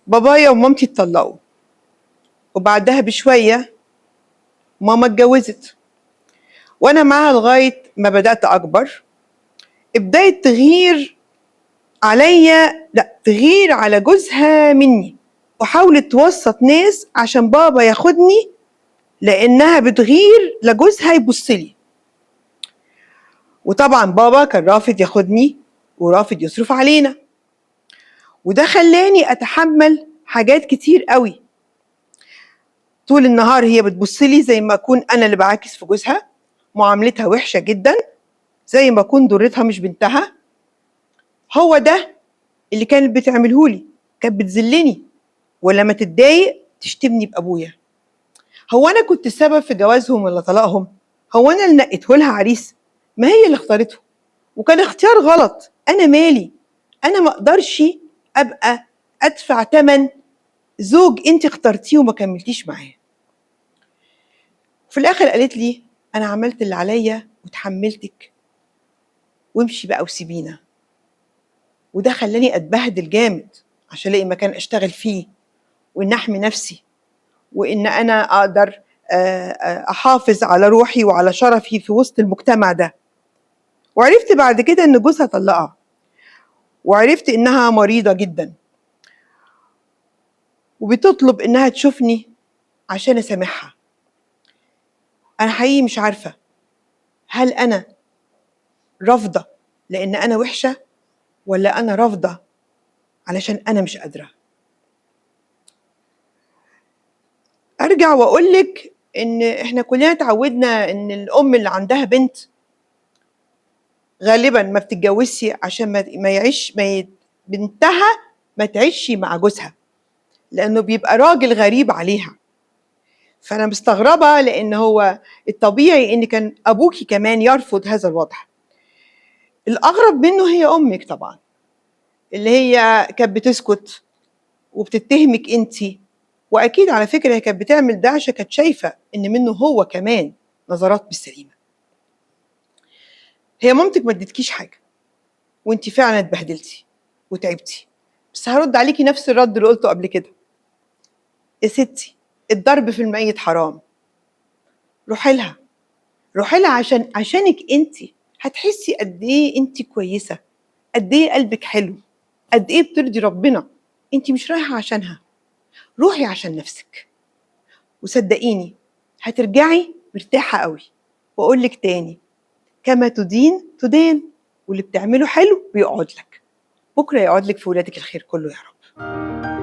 بابايا ومامتي اتطلقوا، وبعدها بشوية ماما اتجوزت، وأنا معاها لغاية ما بدأت أكبر. ابتدت تغير عليا، لا تغير على جوزها مني، وحاولت توسط ناس عشان بابا ياخدني، لأنها بتغير لجوزها يبصلي. وطبعا بابا كان رافض ياخدني ورافض يصرف علينا، وده خلاني أتحمل حاجات كتير قوي. طول النهار هي بتبصلي زي ما أكون أنا اللي بعاكس في جوزها، معاملتها وحشة جدا، زي ما أكون ضرتها مش بنتها. هو ده اللي كانت بتعملهولي، كانت بتذلني، ولما تتضايق تشتمني بأبويا. هو أنا كنت السبب في جوازهم ولا طلاقهم؟ هو أنا اللي نقيته عريس؟ ما هي اللي اختارته، وكان اختيار غلط. أنا مالي؟ أنا ما أقدرش أبقى أدفع تمن زوج أنت اخترتيه وما كملتيش معاه. في الآخر قالت لي أنا عملت اللي عليا وتحملتك، وامشي بقى وسيبينا. وده خلاني أتبهدل جامد عشان ألاقي مكان أشتغل فيه، وإن أحمي نفسي، وإن أنا أقدر أحافظ على روحي وعلى شرفي في وسط المجتمع ده. وعرفت بعد كده إن جوزها طلقها، وعرفت إنها مريضة جدا، وبتطلب إنها تشوفني عشان أسامحها. أنا حقيقي مش عارفة هل أنا رافضة لأن أنا وحشة، ولا أنا رافضة علشان أنا مش قادرة. أرجع وأقولك إن إحنا كلنا اتعودنا إن الأم اللي عندها بنت غالبا ما بتتجوزش عشان بنتها ما تعيش مع جوزها، لأنه بيبقى راجل غريب عليها. فأنا مستغربة، لأن هو الطبيعي إن كان أبوكي كمان يرفض هذا الوضع. الأغرب منه هي أمك طبعا، اللي هي كانت بتسكت وبتتهمك انتي، واكيد على فكره هي كانت بتعمل ده عشان كانت شايفه ان منه هو كمان نظرات مش سليمه. هي مامتك ما ادتكيش حاجه، وانتي فعلا اتبهدلتي وتعبتي، بس هرد عليكي نفس الرد اللي قلته قبل كده. يا ستي، الضرب في الميت حرام. روحي لها، روحي لها عشانك انتي، هتحسي قد ايه انتي كويسه، قد ايه قلبك حلو، قد ايه بترضي ربنا. انتي مش رايحه عشانها، روحي عشان نفسك، وصدقيني هترجعي مرتاحة قوي. وأقولك تاني، كما تدين تدان، واللي بتعمله حلو بيقعد لك، بكرة يقعد لك في ولادك الخير كله يا رب.